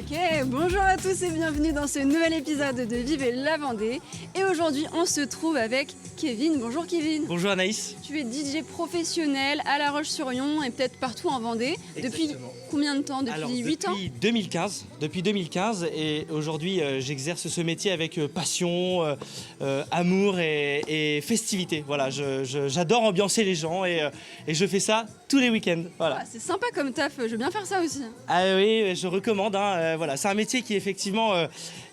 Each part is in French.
Ok, bonjour à tous et bienvenue dans ce nouvel épisode de Vive la Vendée. Et aujourd'hui, on se trouve avec Kevin. Bonjour Kevin. Bonjour Anaïs. Tu es DJ professionnel à La Roche-sur-Yon et peut-être partout en Vendée. Depuis combien de temps? Depuis 8 ans? Depuis 2015 et aujourd'hui j'exerce ce métier avec passion, amour et festivité. Voilà, j'adore ambiancer les gens et je fais ça tous les week-ends. Voilà. Ah, c'est sympa comme taf, je veux bien faire ça aussi. Ah oui, je recommande. Voilà, c'est un métier qui effectivement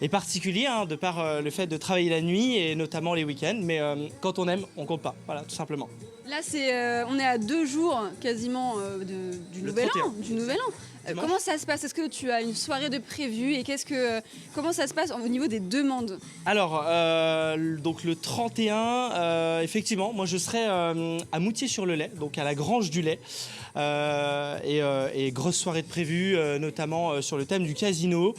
est particulier de par le fait de travailler la nuit et notamment les week-ends. Mais quand on aime, on compte pas. Voilà, tout simplement. Là, on est à 2 jours quasiment du Nouvel An. Comment ça se passe? Est-ce que tu as une soirée de prévue et comment ça se passe au niveau des demandes? Alors, donc le 31, effectivement, moi je serai à Moutier-sur-le-Lait, donc à la Grange du Lait. Et grosse soirée de prévue, notamment sur le thème du casino.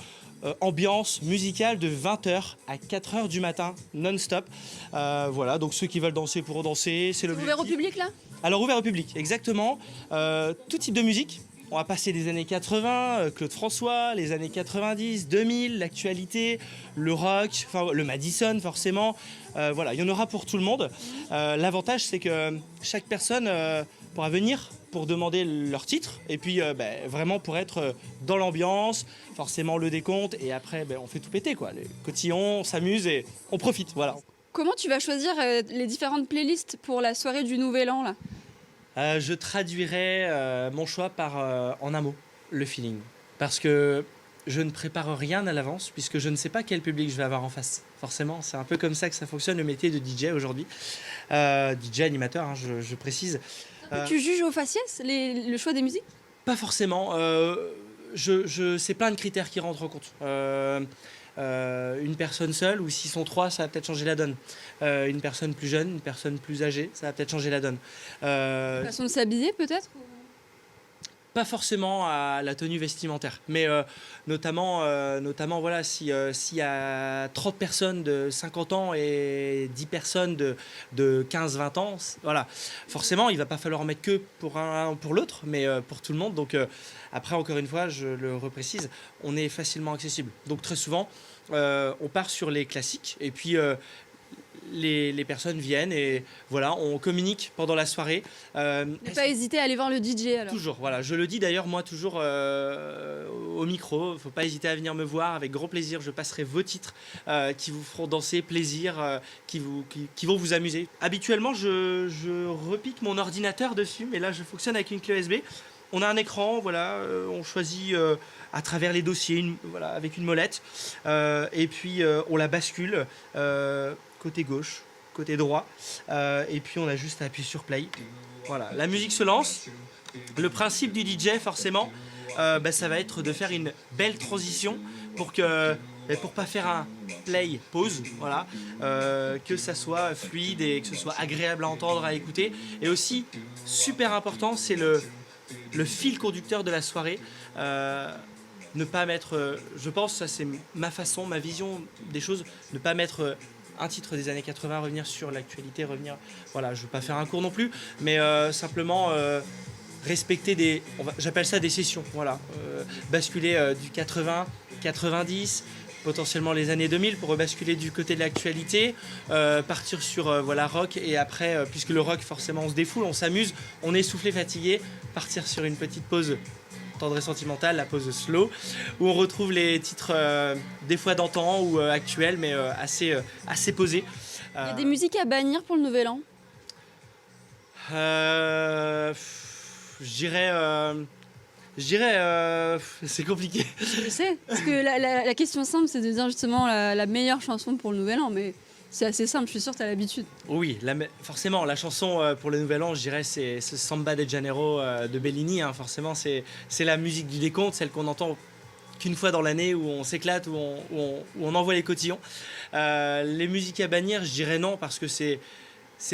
Ambiance musicale de 20h à 4h du matin, non-stop. Voilà, donc ceux qui veulent danser pourront danser. C'est l'objectif. Ouvert au public là? Alors ouvert au public, exactement. Tout type de musique. On va passer des années 80, Claude François, les années 90, 2000, l'actualité, le rock, enfin, le Madison forcément. Voilà, il y en aura pour tout le monde. L'avantage, c'est que chaque personne pourra venir pour demander leur titre et puis vraiment pour être dans l'ambiance, forcément le décompte et après on fait tout péter quoi. Les cotillons, on s'amuse et on profite. Voilà. Comment tu vas choisir les différentes playlists pour la soirée du Nouvel An là? Je traduirais mon choix par, en un mot, le feeling. Parce que je ne prépare rien à l'avance, puisque je ne sais pas quel public je vais avoir en face. Forcément, c'est un peu comme ça que ça fonctionne le métier de DJ aujourd'hui. DJ animateur, je précise. Tu juges au faciès le choix des musiques? Pas forcément. C'est plein de critères qui rentrent en compte. Une personne seule, ou s'ils sont trois, ça va peut-être changer la donne. Une personne plus jeune, une personne plus âgée, ça va peut-être changer la donne. Façon de s'habiller peut-être? Pas forcément à la tenue vestimentaire, mais notamment voilà, s'il y a 30 personnes de 50 ans et 10 personnes de 15-20 ans, voilà. Forcément, il ne va pas falloir en mettre que pour un pour l'autre, mais pour tout le monde. Donc après, encore une fois, je le reprécise, on est facilement accessible. Donc très souvent, on part sur les classiques et puis les personnes viennent et voilà, on communique pendant la soirée. Ne pas hésiter à aller voir le DJ alors. Toujours, voilà. Je le dis d'ailleurs moi toujours au micro, faut pas hésiter à venir me voir, avec grand plaisir, je passerai vos titres qui vous feront danser, plaisir, qui vont vous amuser. Habituellement, je repique mon ordinateur dessus, mais là je fonctionne avec une clé USB. On a un écran, voilà, on choisit à travers les dossiers, voilà, avec une molette, et puis on la bascule côté gauche, côté droit, et puis on a juste à appuyer sur play. Voilà, la musique se lance. Le principe du DJ, forcément, ça va être de faire une belle transition pour pas faire un play pause, voilà, que ça soit fluide et que ce soit agréable à entendre, à écouter. Et aussi, super important, c'est le fil conducteur de la soirée. Ne pas mettre, je pense, ça c'est ma façon, ma vision des choses, ne pas mettre un titre des années 80, revenir sur l'actualité, voilà, je veux pas faire un cours non plus, mais simplement respecter j'appelle ça des sessions, voilà, basculer du 80, 90, potentiellement les années 2000 pour rebasculer du côté de l'actualité, partir sur voilà, rock, et après, puisque le rock forcément on se défoule, on s'amuse, on est essoufflé, fatigué, partir sur une petite pause tendre et sentimentale, la pause slow, où on retrouve les titres des fois d'antan ou actuels, mais assez posés. Il y a des musiques à bannir pour le Nouvel An? Je dirais, c'est compliqué. Je sais, parce que la question simple, c'est de dire justement la meilleure chanson pour le Nouvel An, mais c'est assez simple, je suis sûre que tu as l'habitude. Oui, forcément, la chanson pour le Nouvel An, je dirais, c'est Samba de Janeiro de Bellini. Forcément, c'est la musique du décompte, celle qu'on entend qu'une fois dans l'année, où on s'éclate, où on envoie les cotillons. Les musiques à bannir, je dirais non, parce que c'est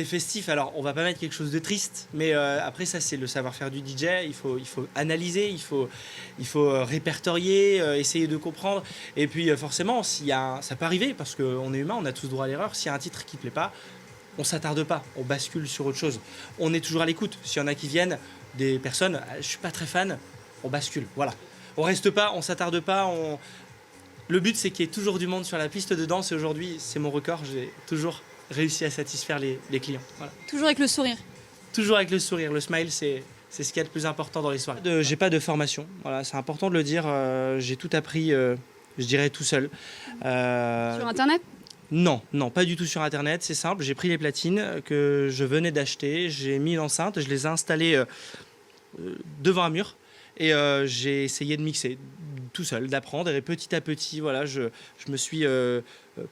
festif. Alors, on va pas mettre quelque chose de triste, mais après, ça, c'est le savoir-faire du DJ. Il faut analyser, il faut répertorier, essayer de comprendre. Et puis, forcément, ça peut arriver, parce qu'on est humain, on a tous droit à l'erreur. S'il y a un titre qui plaît pas, on s'attarde pas, on bascule sur autre chose. On est toujours à l'écoute. S'il y en a qui viennent, des personnes, je suis pas très fan, on bascule. Voilà. on reste pas, on s'attarde pas. Le but, c'est qu'il y ait toujours du monde sur la piste de danse. Et aujourd'hui, c'est mon record. J'ai toujours réussi à satisfaire les clients. Voilà. Toujours avec le sourire. Toujours avec le sourire. Le smile, c'est ce qu'il y a de plus important dans les soirées. J'ai pas de formation. Voilà, c'est important de le dire. J'ai tout appris, je dirais, tout seul. Sur Internet ? Non, pas du tout sur Internet. C'est simple. J'ai pris les platines que je venais d'acheter. J'ai mis l'enceinte. Je les ai installées devant un mur. Et j'ai essayé de mixer tout seul, d'apprendre. Et petit à petit, voilà, je me suis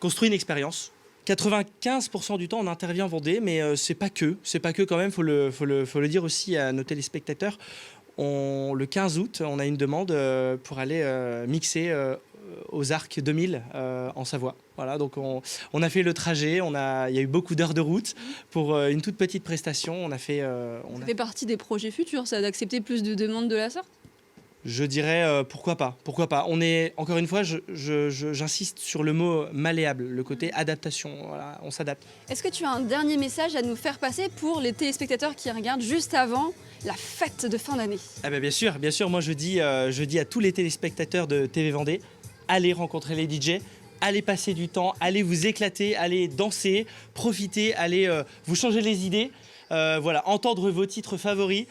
construit une expérience. 95% du temps, on intervient en Vendée, mais c'est pas que quand même, faut le dire aussi à nos téléspectateurs. Le 15 août, on a une demande pour aller mixer aux Arcs 2000 en Savoie. Voilà, donc on a fait le trajet, il y a eu beaucoup d'heures de route pour une toute petite prestation. Ça fait partie des projets futurs, ça, d'accepter plus de demandes de la sorte ? Je dirais pourquoi pas. On est, encore une fois, j'insiste sur le mot malléable, le côté adaptation. Voilà, on s'adapte. Est-ce que tu as un dernier message à nous faire passer pour les téléspectateurs qui regardent juste avant la fête de fin d'année ? Ah ben bien sûr. Moi je dis à tous les téléspectateurs de TV Vendée, allez rencontrer les DJ. Allez passer du temps, allez vous éclater, allez danser, profiter, allez vous changer les idées, entendre vos titres favoris.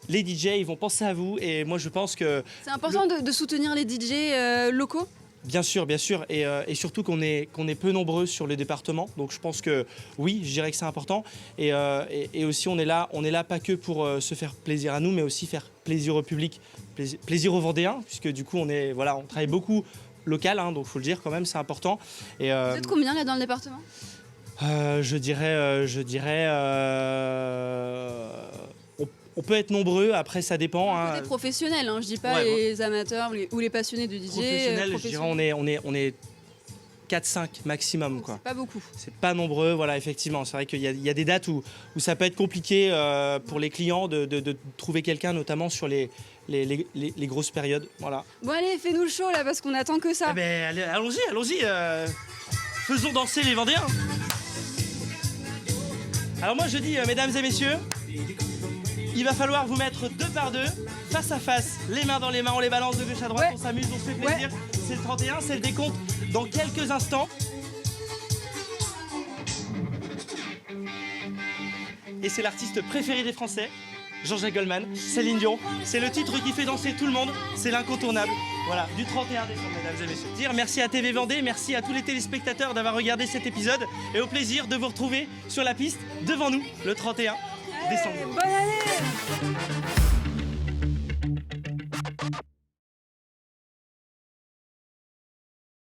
Les DJ, ils vont penser à vous et moi je pense que... C'est important de soutenir les DJ locaux ? Bien sûr, et surtout qu'on est peu nombreux sur le département, donc je pense que oui, je dirais que c'est important. Et aussi on est là pas que pour se faire plaisir à nous, mais aussi faire plaisir au public, plaisir aux Vendéens, puisque du coup on travaille beaucoup local, donc il faut le dire quand même, c'est important. Et, vous êtes combien là dans le département ? Je dirais on peut être nombreux, après ça dépend. Côté professionnel, je dis pas les amateurs ou les passionnés de DJ. Professionnel, je dirais on est 4-5 maximum. Quoi. C'est pas beaucoup. C'est pas nombreux, voilà, effectivement. C'est vrai qu'il y a des dates où ça peut être compliqué pour les clients de trouver quelqu'un, notamment sur les grosses périodes. Voilà. Bon allez, fais-nous le show là, parce qu'on attend que ça. Eh ben, allons-y. Faisons danser les Vendéens. Alors moi je dis, mesdames et messieurs, il va falloir vous mettre deux par deux, face à face, les mains dans les mains, on les balance de gauche à droite, on s'amuse, on se fait plaisir. C'est le 31, c'est le décompte dans quelques instants. Et c'est l'artiste préféré des Français, Jean-Jacques Goldman, Céline Dion. C'est le titre qui fait danser tout le monde, c'est l'incontournable. Voilà, du 31 décembre, mesdames et messieurs. Dire merci à TV Vendée, merci à tous les téléspectateurs d'avoir regardé cet épisode et au plaisir de vous retrouver sur la piste devant nous le 31 décembre. Bonne année!